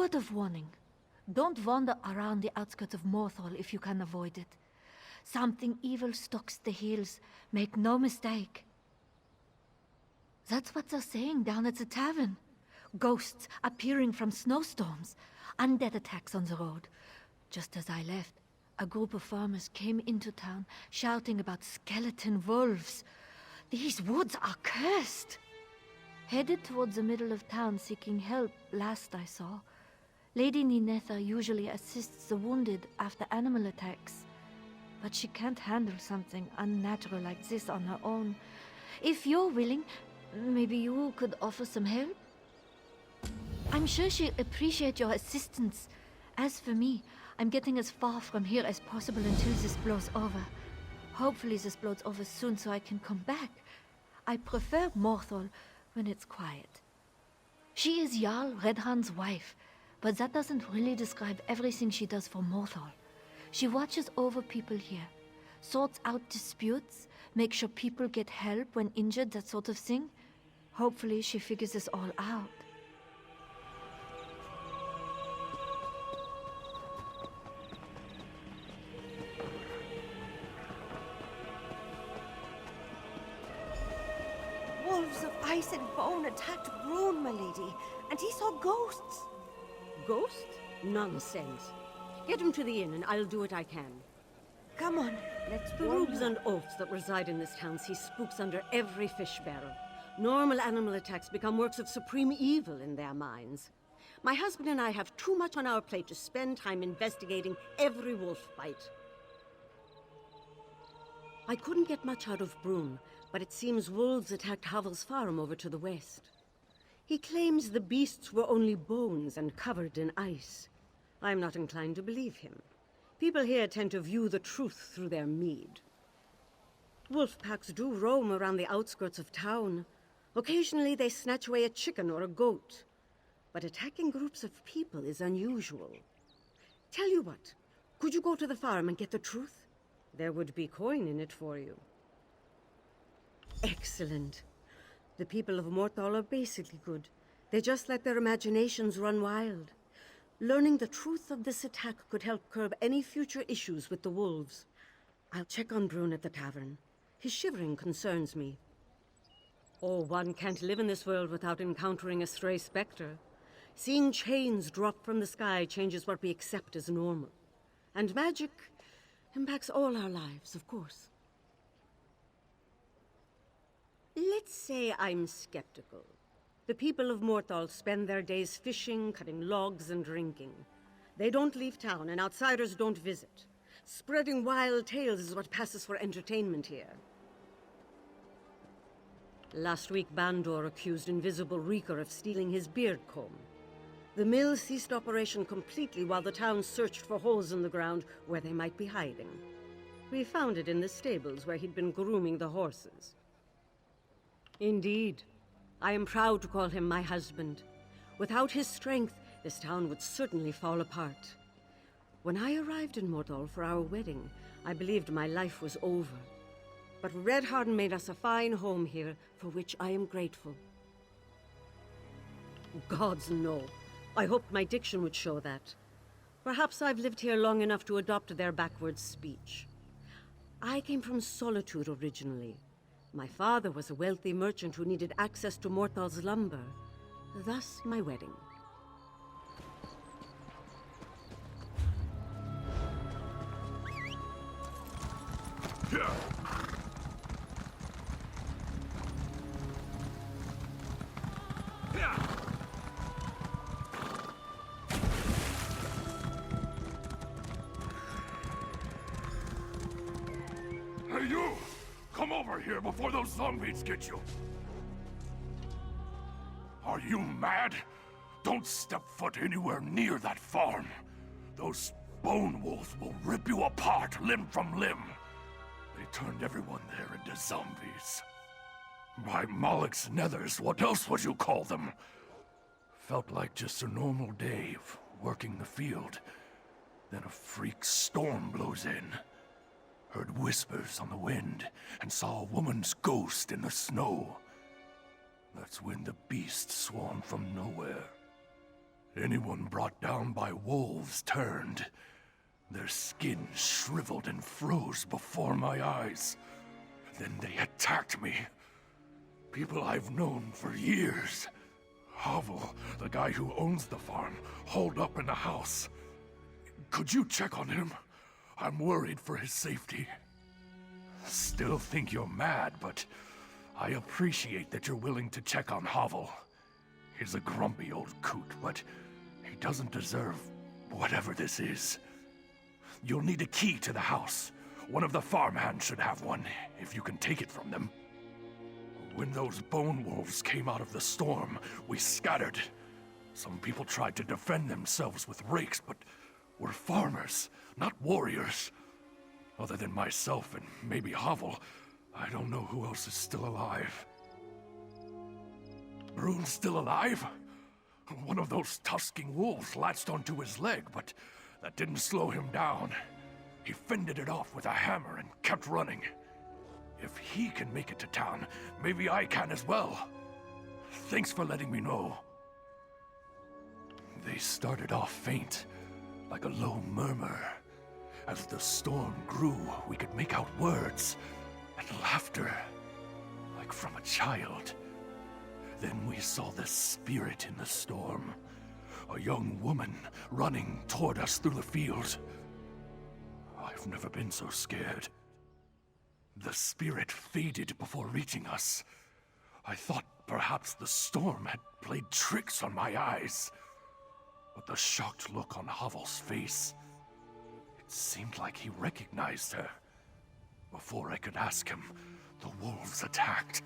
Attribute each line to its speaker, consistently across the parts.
Speaker 1: word of warning. Don't wander around the outskirts of Morthal if you can avoid it. Something evil stalks the hills, make no mistake. That's what they're saying down at the tavern. Ghosts appearing from snowstorms, undead attacks on the road. Just as I left, a group of farmers came into town, shouting about skeleton wolves. These woods are cursed. Headed towards the middle of town seeking help, last I saw. Lady Ninetha usually assists the wounded after animal attacks. But she can't handle something unnatural like this on her own. If you're willing, maybe you could offer some help? I'm sure she'll appreciate your assistance. As for me, I'm getting as far from here as possible until this blows over. Hopefully this blows over soon so I can come back. I prefer Morthal when it's quiet. She is Jarl Redhand's wife, but that doesn't really describe everything she does for Morthal. She watches over people here, sorts out disputes, makes sure people get help when injured, that sort of thing. Hopefully she figures this all out.
Speaker 2: Wolves of ice and bone attacked Brune, my lady, and he saw ghosts.
Speaker 3: Ghosts? Nonsense. Get him to the inn and I'll do what I can.
Speaker 2: Come on, let's
Speaker 3: The rubes and oafs that reside in this town see spooks under every fish barrel. Normal animal attacks become works of supreme evil in their minds. My husband and I have too much on our plate to spend time investigating every wolf bite. I couldn't get much out of Brune, but it seems wolves attacked Havel's farm over to the west. He claims the beasts were only bones and covered in ice. I'm not inclined to believe him. People here tend to view the truth through their mead. Wolf packs do roam around the outskirts of town. Occasionally they snatch away a chicken or a goat. But attacking groups of people is unusual. Tell you what, could you go to the farm and get the truth? There would be coin in it for you. Excellent. The people of Morthal are basically good. They just let their imaginations run wild. Learning the truth of this attack could help curb any future issues with the wolves. I'll check on Brune at the tavern. His shivering concerns me. Oh, one can't live in this world without encountering a stray spectre. Seeing chains drop from the sky changes what we accept as normal. And magic impacts all our lives, of course. Let's say I'm skeptical. The people of Morthal spend their days fishing, cutting logs, and drinking. They don't leave town, and outsiders don't visit. Spreading wild tales is what passes for entertainment here. Last week, Bandor accused Invisible Reeker of stealing his beard comb. The mill ceased operation completely while the town searched for holes in the ground where they might be hiding. We found it in the stables where he'd been grooming the horses. Indeed. I am proud to call him my husband. Without his strength, this town would certainly fall apart. When I arrived in Morthal for our wedding, I believed my life was over. But Redhard made us a fine home here, for which I am grateful. Gods, no. I hoped my diction would show that. Perhaps I've lived here long enough to adopt their backwards speech. I came from Solitude originally. My father was a wealthy merchant who needed access to Morthal's lumber. Thus, my wedding.
Speaker 4: Hey, you! Come over here before those zombies get you! Are you mad? Don't step foot anywhere near that farm. Those bone wolves will rip you apart, limb from limb. They turned everyone there into zombies. By Malek's nethers, what else would you call them? Felt like just a normal day of working the field. Then a freak storm blows in. Heard whispers on the wind, and saw a woman's ghost in the snow. That's when the beast swarmed from nowhere. Anyone brought down by wolves turned. Their skin shriveled and froze before my eyes. Then they attacked me. People I've known for years. Havel, the guy who owns the farm, holed up in the house. Could you check on him? I'm worried for his safety. Still think you're mad, but I appreciate that you're willing to check on Havel. He's a grumpy old coot, but he doesn't deserve whatever this is. You'll need a key to the house. One of the farmhands should have one, if you can take it from them. When those bone wolves came out of the storm, we scattered. Some people tried to defend themselves with rakes, but we're farmers, not warriors. Other than myself and maybe Havel, I don't know who else is still alive. Brune's still alive? One of those tusking wolves latched onto his leg, but that didn't slow him down. He fended it off with a hammer and kept running. If he can make it to town, maybe I can as well. Thanks for letting me know. They started off faint, like a low murmur. As the storm grew, we could make out words and laughter, like from a child. Then we saw the spirit in the storm. A young woman running toward us through the field. I've never been so scared. The spirit faded before reaching us. I thought perhaps the storm had played tricks on my eyes. But the shocked look on Havel's face, it seemed like he recognized her. Before I could ask him, the wolves attacked.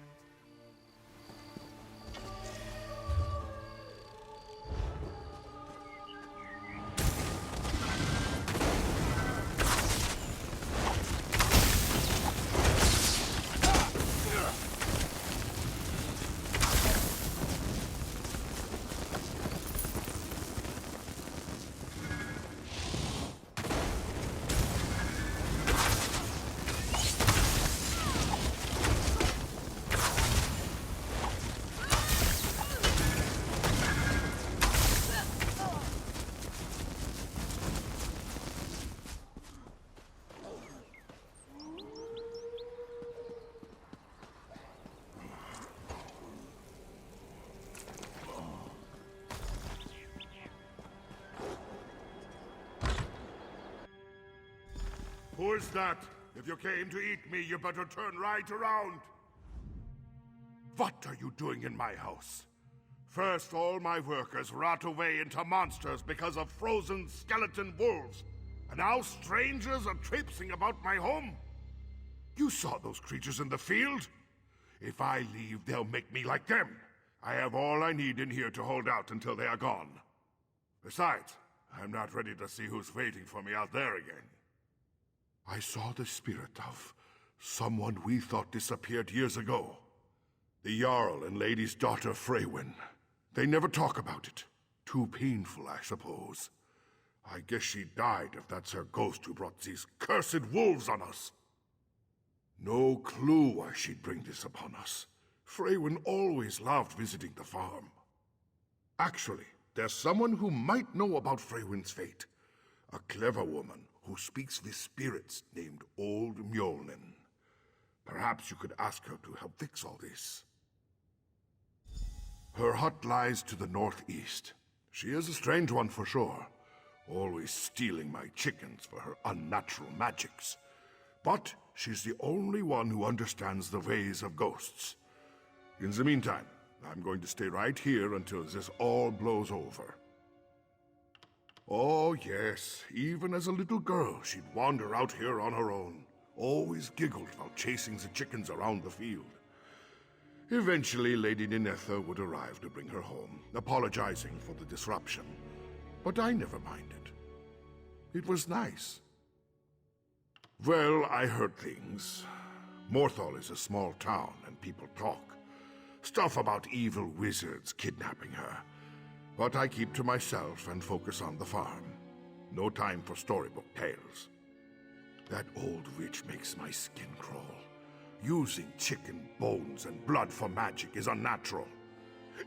Speaker 5: Who is that? If you came to eat me, you better turn right around. What are you doing in my house? First, all my workers rot away into monsters because of frozen skeleton wolves. And now strangers are traipsing about my home? You saw those creatures in the field? If I leave, they'll make me like them. I have all I need in here to hold out until they are gone. Besides, I'm not ready to see who's waiting for me out there again. I saw the spirit of someone we thought disappeared years ago. The Jarl and Lady's daughter Freywin. They never talk about it. Too painful, I suppose. I guess she died if that's her ghost who brought these cursed wolves on us. No clue why she'd bring this upon us. Freywin always loved visiting the farm. Actually, there's someone who might know about Freywin's fate. A clever woman who speaks with spirits named Old Mjolnir. Perhaps you could ask her to help fix all this. Her hut lies to the northeast. She is a strange one for sure, always stealing my chickens for her unnatural magics. But she's the only one who understands the ways of ghosts. In the meantime, I'm going to stay right here until this all blows over. Oh, yes. Even as a little girl, she'd wander out here on her own. Always giggled while chasing the chickens around the field. Eventually, Lady Ninetha would arrive to bring her home, apologizing for the disruption. But I never minded. It was nice. Well, I heard things. Morthal is a small town, and people talk. Stuff about evil wizards kidnapping her. But I keep to myself and focus on the farm. No time for storybook tales. That old witch makes my skin crawl. Using chicken bones and blood for magic is unnatural.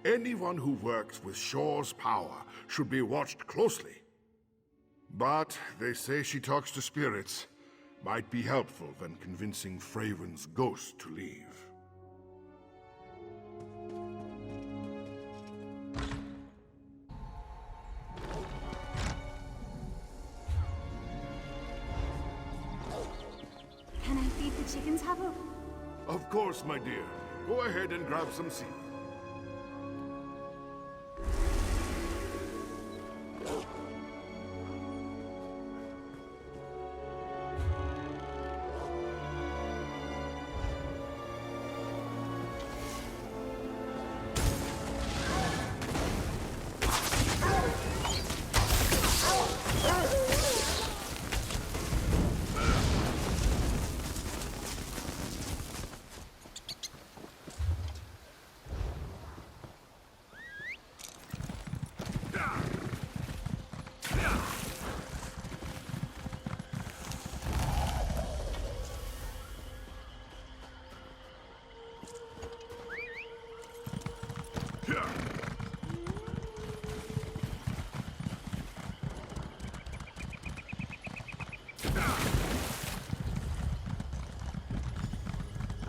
Speaker 5: Anyone who works with Shore's power should be watched closely. But they say she talks to spirits. Might be helpful when convincing Fraven's ghost to leave.
Speaker 6: Can I feed the chickens, Havel?
Speaker 5: Of course, my dear. Go ahead and grab some seed.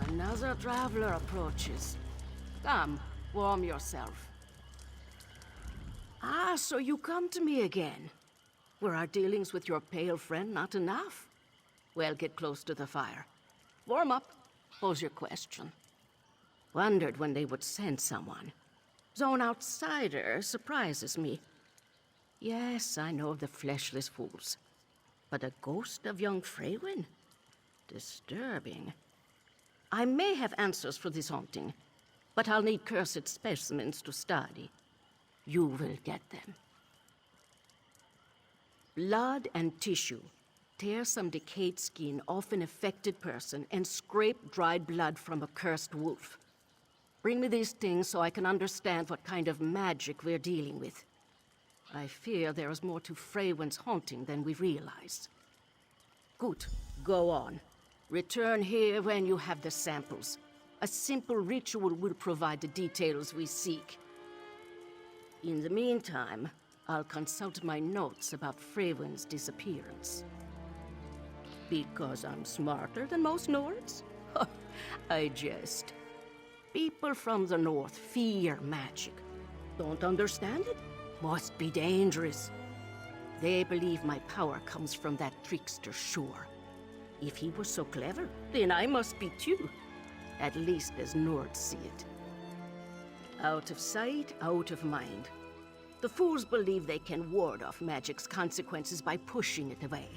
Speaker 3: Another traveler approaches. Come, warm yourself. Ah, so you come to me again. Were our dealings with your pale friend not enough? Well, get close to the fire. Warm up. Pose your question. Wondered when they would send someone. Zone outsider surprises me. Yes, I know the fleshless fools. But a ghost of young Freywin? Disturbing. I may have answers for this haunting, but I'll need cursed specimens to study. You will get them. Blood and tissue. Tear some decayed skin off an affected person and scrape dried blood from a cursed wolf. Bring me these things so I can understand what kind of magic we're dealing with. I fear there is more to Freywin's haunting than we realize. Good. Go on. Return here when you have the samples. A simple ritual will provide the details we seek. In the meantime, I'll consult my notes about Freywin's disappearance. Because I'm smarter than most Nords? I jest. People from the North fear magic. Don't understand it? Must be dangerous. They believe my power comes from that trickster Shore. If he was so clever, then I must be too. At least as Nords see it. Out of sight, out of mind. The fools believe they can ward off magic's consequences by pushing it away.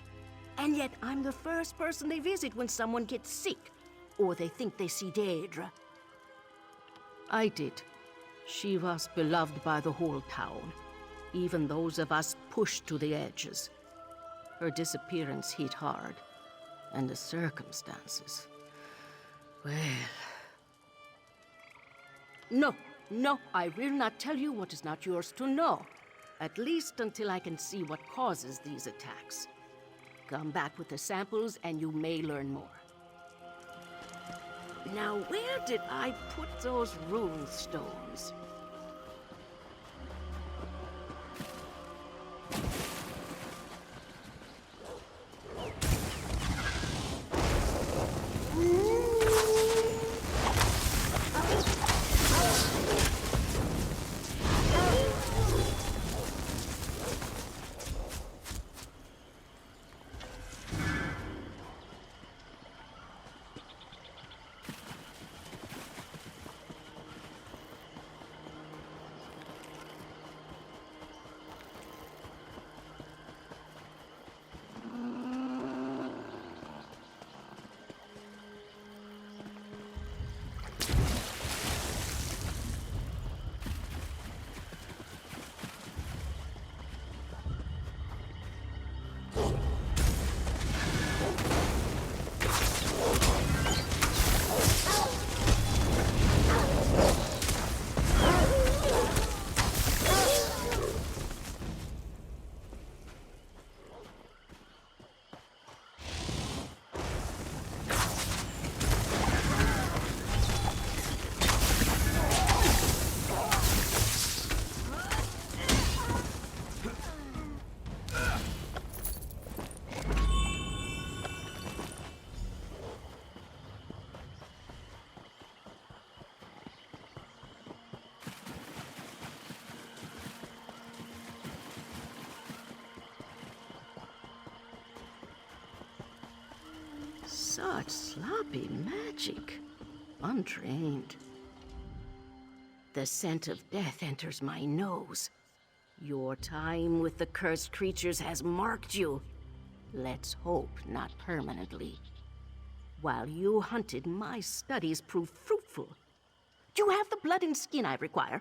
Speaker 3: And yet I'm the first person they visit when someone gets sick, or they think they see Daedra. I did. She was beloved by the whole town, even those of us pushed to the edges. Her disappearance hit hard. And the circumstances... well... No, I will not tell you what is not yours to know. At least until I can see what causes these attacks. Come back with the samples and you may learn more. Now, where did I put those rune stones? Such sloppy magic. Untrained. The scent of death enters my nose. Your time with the cursed creatures has marked you. Let's hope not permanently. While you hunted, my studies proved fruitful. You have the blood and skin I require.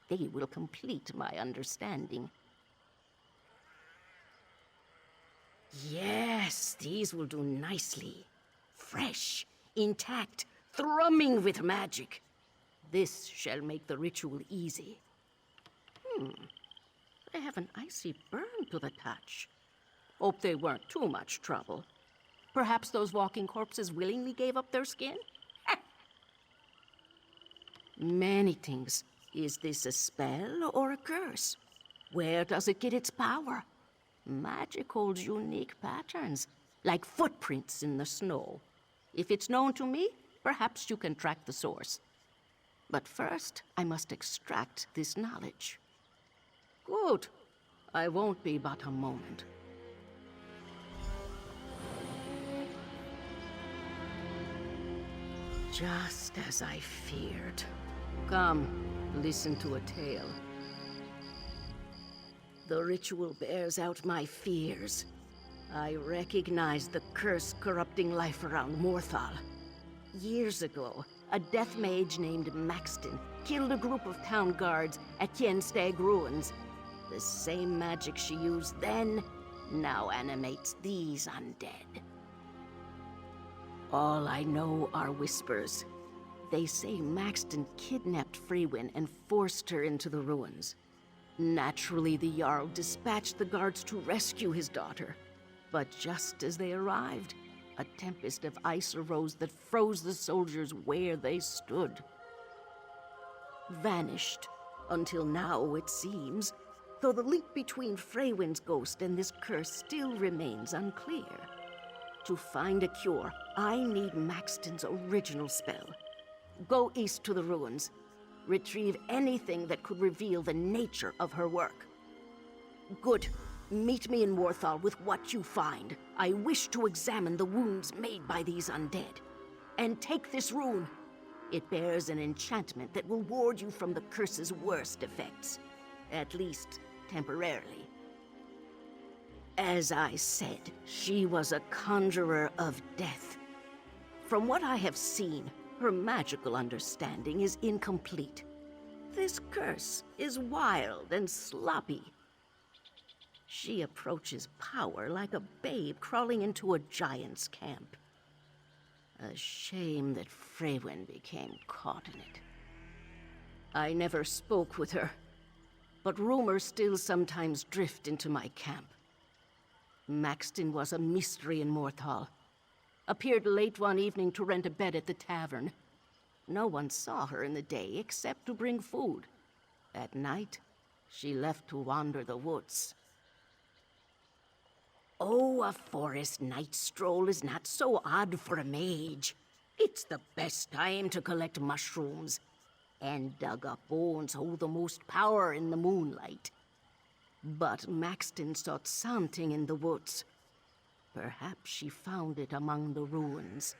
Speaker 3: They will complete my understanding. Yes, these will do nicely. Fresh, intact, thrumming with magic. This shall make the ritual easy. They have an icy burn to the touch. Hope they weren't too much trouble. Perhaps those walking corpses willingly gave up their skin? Many things. Is this a spell or a curse? Where does it get its power? Magic holds unique patterns, like footprints in the snow. If it's known to me, perhaps you can track the source. But first, I must extract this knowledge. Good. I won't be but a moment. Just as I feared. Come, listen to a tale. The ritual bears out my fears. I recognize the curse corrupting life around Morthal. Years ago, a death mage named Maxton killed a group of town guards at Kienstag Ruins. The same magic she used then now animates these undead. All I know are whispers. They say Maxton kidnapped Freywin and forced her into the ruins. Naturally, the Jarl dispatched the guards to rescue his daughter. But just as they arrived, a tempest of ice arose that froze the soldiers where they stood. Vanished, until now, it seems, though the link between Freywin's ghost and this curse still remains unclear. To find a cure, I need Maxton's original spell. Go east to the ruins. Retrieve anything that could reveal the nature of her work. Good. Meet me in Morthal with what you find. I wish to examine the wounds made by these undead. And take this rune. It bears an enchantment that will ward you from the curse's worst effects. At least, temporarily. As I said, she was a conjurer of death. From what I have seen, her magical understanding is incomplete. This curse is wild and sloppy. She approaches power like a babe crawling into a giant's camp. A shame that Freywin became caught in it. I never spoke with her, but rumors still sometimes drift into my camp. Maxton was a mystery in Morthal. Appeared late one evening to rent a bed at the tavern. No one saw her in the day except to bring food. At night, she left to wander the woods. Oh, a forest night stroll is not so odd for a mage. It's the best time to collect mushrooms. And dug-up bones hold the most power in the moonlight. But Maxton sought something in the woods. Perhaps she found it among the ruins.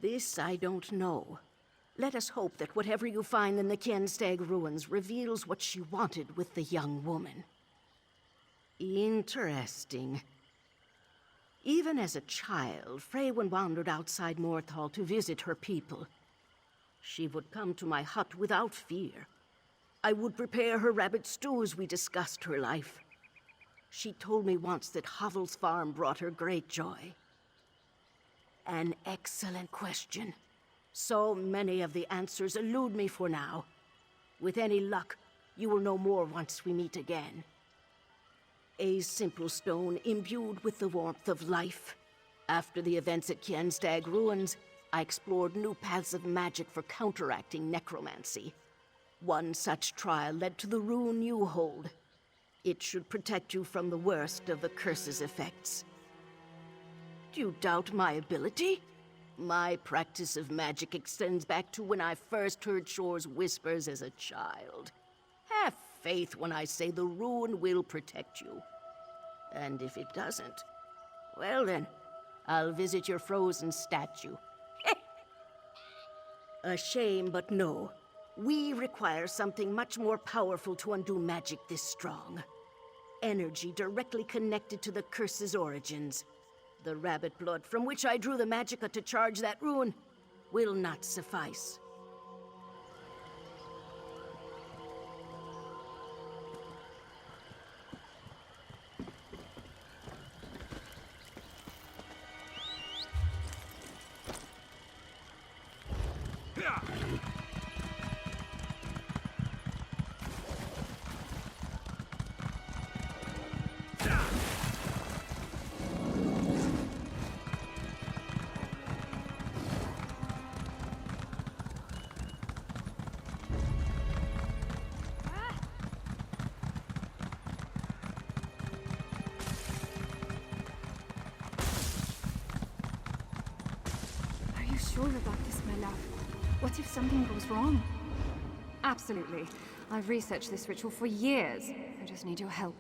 Speaker 3: This I don't know. Let us hope that whatever you find in the Kienstag ruins reveals what she wanted with the young woman. Interesting. Even as a child, Freywin wandered outside Morthal to visit her people. She would come to my hut without fear. I would prepare her rabbit stew as we discussed her life. She told me once that Havel's farm brought her great joy. An excellent question. So many of the answers elude me for now. With any luck, you will know more once we meet again. A simple stone imbued with the warmth of life. After the events at Kienstag Ruins, I explored new paths of magic for counteracting necromancy. One such trial led to the rune you hold. It should protect you from the worst of the curse's effects. Do you doubt my ability? My practice of magic extends back to when I first heard Shore's whispers as a child. Have faith when I say the rune will protect you. And if it doesn't, well then,
Speaker 7: I'll visit your frozen statue.
Speaker 3: A shame, but no. We require something much more powerful to undo magic this strong. Energy directly connected to the curse's origins. The rabbit blood from which I drew the magicka to charge that rune will not suffice.
Speaker 6: Are you sure about this, my love? What if something goes wrong? Absolutely. I've researched this ritual for years. I just need your help.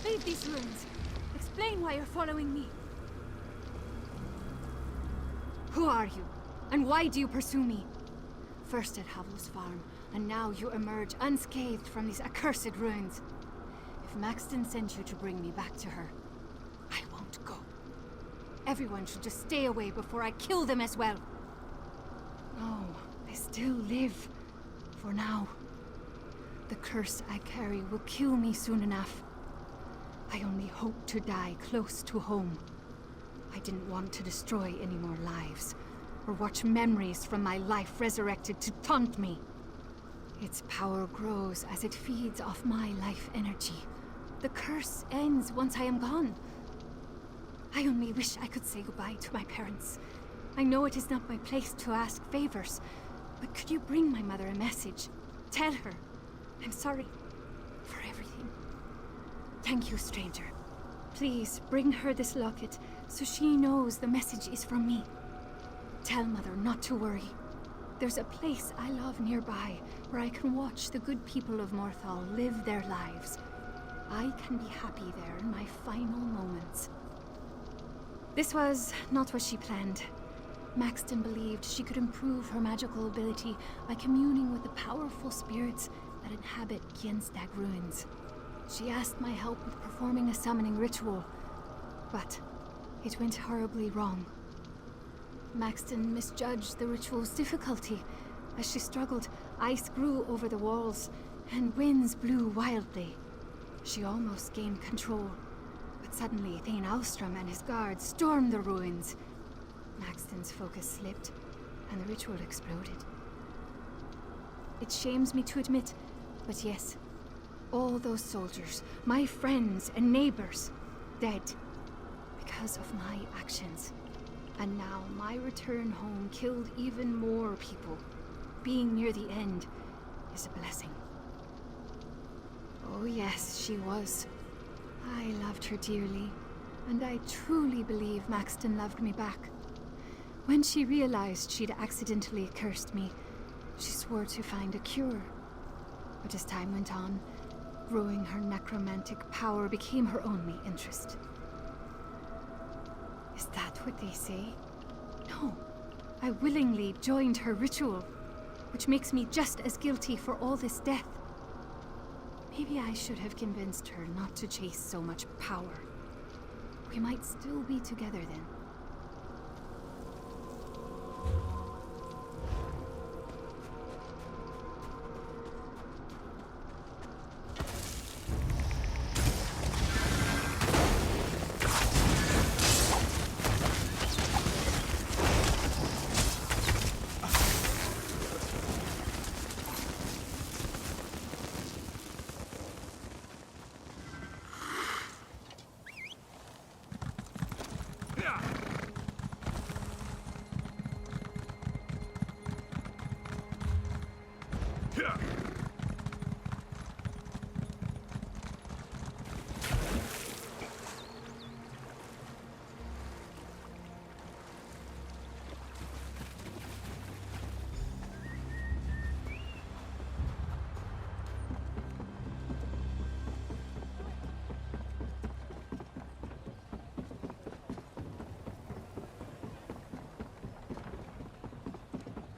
Speaker 6: Read these runes. Explain why you're following me. Who are you? And why do you pursue me? First at Havel's farm, and now you emerge unscathed from these accursed ruins. If Maxton sent you to bring me back to her, I won't go. Everyone should just stay away before I kill them as well. No, I still live. For now. The curse I carry will kill me soon enough. I only hope to die close to home. I didn't want to destroy any more lives, or watch memories from my life resurrected to taunt me. Its power grows as it feeds off my life energy. The curse ends once I am gone. I only wish I could say goodbye to my parents. I know it is not my place to ask favors, but could you bring my mother a message? Tell her I'm sorry for everything. Thank you, stranger. Please bring her this locket so she knows the message is from me. Tell Mother not to worry. There's a place I love nearby where I can watch the good people of Morthal live their lives. I can be happy there in my final moments. This was not what she planned. Maxton believed she could improve her magical ability by communing with the powerful spirits that inhabit Kienstag ruins. She asked my help with performing a summoning ritual, but it went horribly wrong. Maxton misjudged the ritual's difficulty. As she struggled, ice grew over the walls, and winds blew wildly. She almost gained control, but suddenly Thane Alstrom and his guards stormed the ruins. Maxton's focus slipped, and the ritual exploded. It shames me to admit, but yes, all those soldiers, my friends and neighbors, dead because of my actions. And now my return home killed even more people. Being near the end is a blessing. Oh yes, she was. I loved her dearly, and I truly believe Maxton loved me back. When she realized she'd accidentally cursed me, she swore to find a cure. But as time went on, growing her necromantic power became her only interest. Is that what they say? No, I willingly joined her ritual, which makes me just as guilty for all this death. Maybe I should have convinced her not to chase so much power. We might still be together then.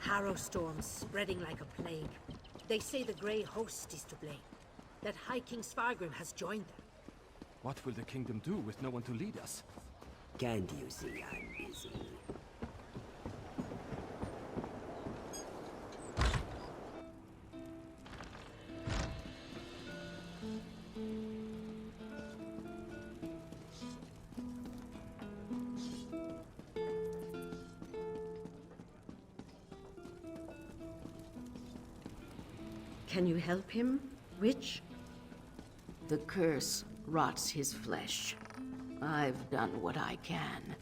Speaker 3: Harrow storms spreading like a plague. They say the Grey Host is to blame. That High King Svargrim has joined them.
Speaker 8: What will the kingdom do with no one to lead us?
Speaker 9: Can't you see I'm busy?
Speaker 3: Can you help him, witch?
Speaker 7: The curse rots his flesh. I've done what I can,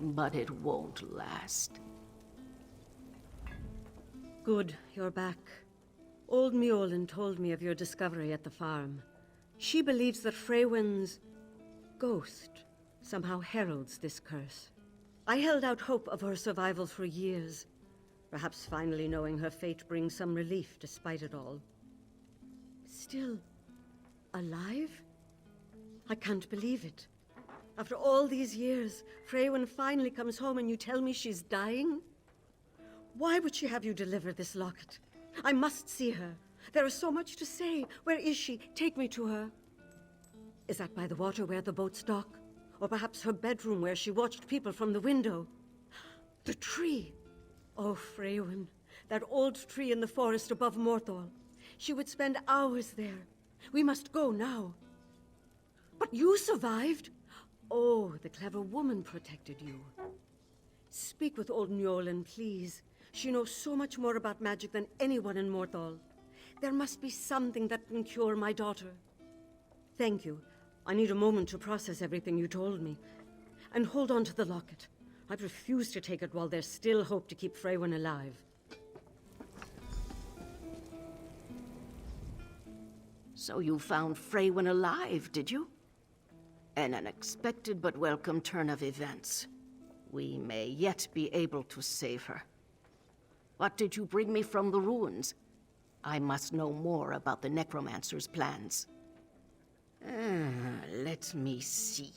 Speaker 7: but it won't last.
Speaker 3: Good, you're back. Old Mjolnir told me of your discovery at the farm. She believes that Freywin's ghost somehow heralds this curse. I held out hope of her survival for years. Perhaps finally knowing her fate brings some relief despite it all. Still alive? I can't believe it. After all these years, Freywin finally comes home and you tell me she's dying? Why would she have you deliver this locket? I must see her. There is so much to say. Where is she? Take me to her. Is that by the water where the boats dock? Or perhaps her bedroom where she watched people from the window? The tree! Oh, Freywin, that old tree in the forest above Morthal. She would spend hours there. We must go now. But you survived? Oh, the clever woman protected you. Speak with old Mjolnir, please. She knows so much more about magic than anyone in Morthal. There must be something that can cure my daughter. Thank you. I need a moment to process everything you told me. And hold on to the locket. I refuse to take it while there's still hope to keep Freywin alive.
Speaker 7: So you found Freywin alive, did you? An unexpected but welcome turn of events. We may yet be able to save her. What did you bring me from the ruins? I must know more about the necromancer's plans. Let me see.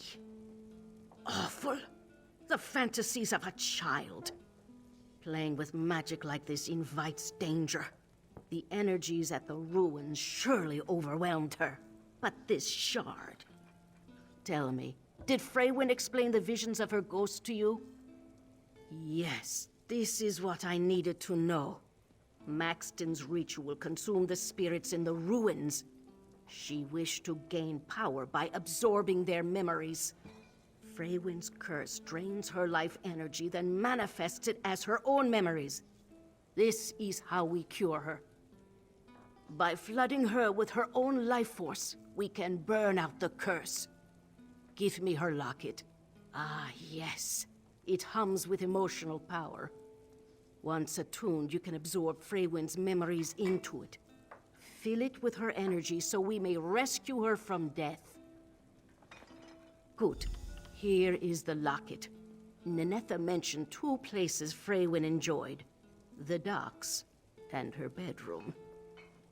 Speaker 7: Awful. The fantasies of a child. Playing with magic like this invites danger. The energies at the ruins surely overwhelmed her. But this shard... Tell me, did Freywin explain the visions of her ghost to you? Yes, this is what I needed to know. Maxton's ritual consumed the spirits in the ruins. She wished to gain power by absorbing their memories. Freywin's curse drains her life energy, then manifests it as her own memories. This is how we cure her. By flooding her with her own life force, we can burn out the curse. Give me her locket. Ah, yes. It hums with emotional power. Once attuned, you can absorb Freywin's memories into it. Fill it with her energy so we may rescue her from death. Good. Here is the locket. Nenetha mentioned 2 places Freywin enjoyed. The docks and her bedroom.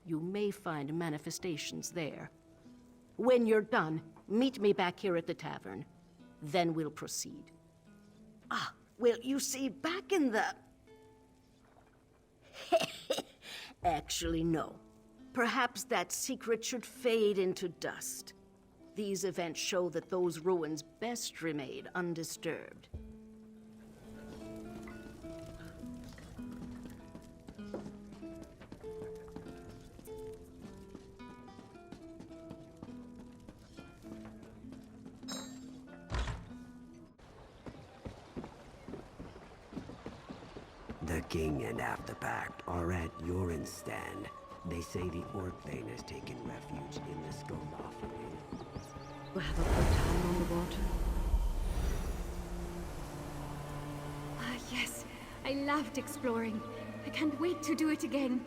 Speaker 7: You may find manifestations there. When you're done, meet me back here at the tavern. Then we'll proceed. Ah, well, you see, back in the... Actually, no. Perhaps that secret should fade into dust. These events show that those ruins best remain undisturbed.
Speaker 9: The king and Afterpact are at Yoren's stand. They say the Orc Thane has taken refuge in the Skollhofen.
Speaker 3: We'll have a good time on the water.
Speaker 6: Ah, yes. I loved exploring. I can't wait to do it again.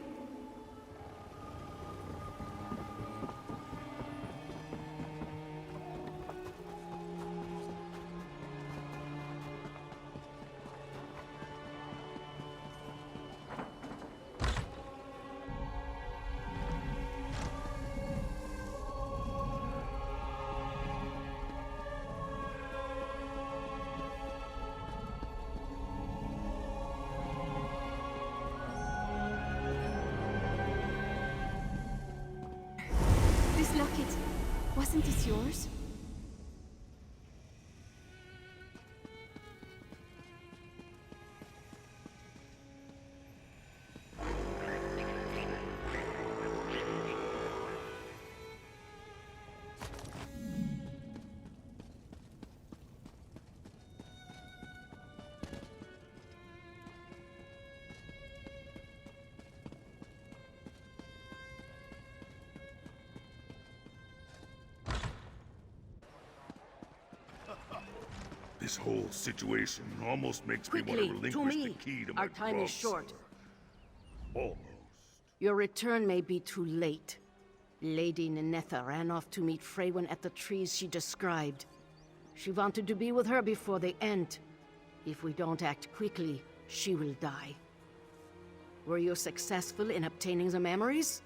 Speaker 6: This locket, wasn't this yours?
Speaker 5: This whole situation almost makes me want
Speaker 7: Quickly,
Speaker 5: to
Speaker 7: to
Speaker 5: relinquish
Speaker 7: me.
Speaker 5: the key to my
Speaker 7: Our time is short.
Speaker 5: sword. Almost.
Speaker 7: Your return may be too late. Lady Ninetha ran off to meet Freywin at the trees she described. She wanted to be with her before the end. If we don't act quickly, she will die. Were you successful in obtaining the memories?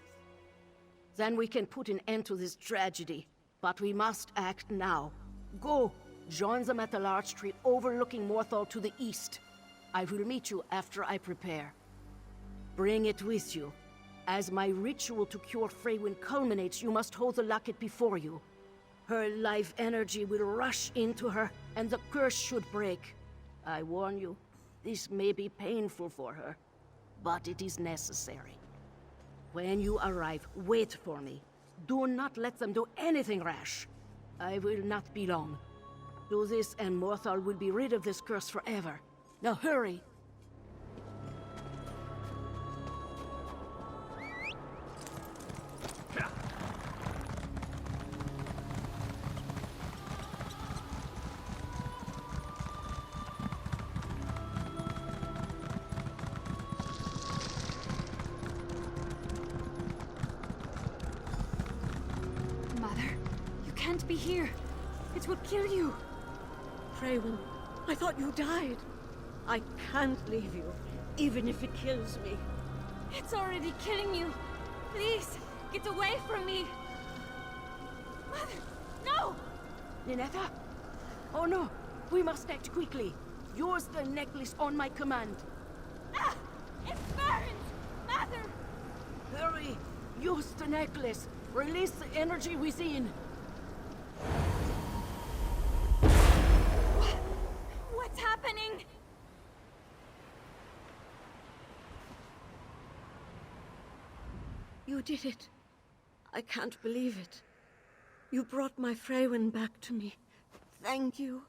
Speaker 7: Then we can put an end to this tragedy. But we must act now. Go! Join them at the large tree overlooking Morthal to the east. I will meet you after I prepare. Bring it with you. As my ritual to cure Freywin culminates, you must hold the locket before you. Her life energy will rush into her, and the curse should break. I warn you, this may be painful for her, but it is necessary. When you arrive, wait for me. Do not let them do anything rash. I will not be long. Do this, and Morthal will be rid of this curse forever. Now hurry!
Speaker 6: Mother, you can't be here. It would kill you.
Speaker 3: Freywin, I thought you died. I can't leave you, even if it kills me.
Speaker 6: It's already killing you. Please, get away from me. Mother, no!
Speaker 7: Ninetha? Oh no! We must act quickly. Use the necklace on my command.
Speaker 6: Ah! It burns! Mother!
Speaker 7: Hurry! Use the necklace. Release the energy within.
Speaker 6: What's happening?
Speaker 3: You did it. I can't believe it. You brought my Freywin back to me. Thank you.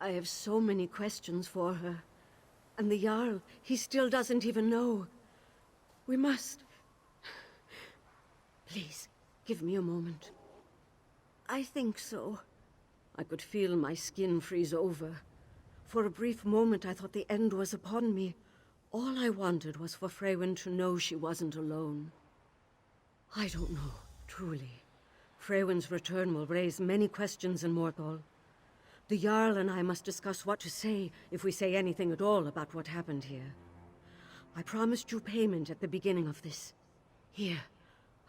Speaker 3: I have so many questions for her. And the Jarl, he still doesn't even know. We must... Please, give me a moment. I think so. I could feel my skin freeze over. For a brief moment, I thought the end was upon me. All I wanted was for Freywin to know she wasn't alone. I don't know, truly. Freywin's return will raise many questions in Morthal. The Jarl and I must discuss what to say, if we say anything at all about what happened here. I promised you payment at the beginning of this. Here,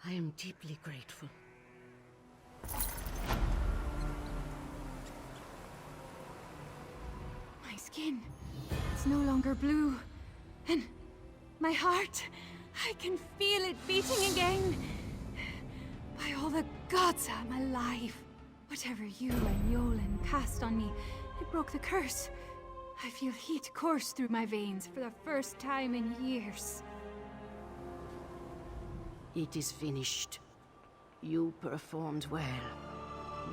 Speaker 3: I am deeply grateful.
Speaker 6: My skin. It's no longer blue. And My heart, I can feel it beating again. By all the gods, I'm alive. Whatever you and Yolen cast on me, it broke the curse. I feel heat course through my veins for the first time in years.
Speaker 7: It is finished. You performed well.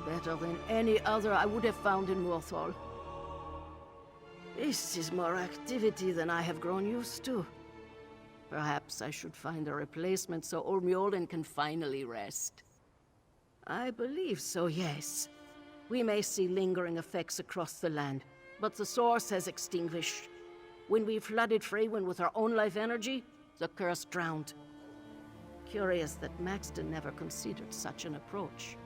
Speaker 7: Better than any other I would have found in Morthal. This is more activity than I have grown used to. Perhaps I should find a replacement so old Mjolnir can finally rest. I believe so, yes. We may see lingering effects across the land, but the source has extinguished. When we flooded Freywin with our own life energy, the curse drowned. Curious that Maxton never considered such an approach.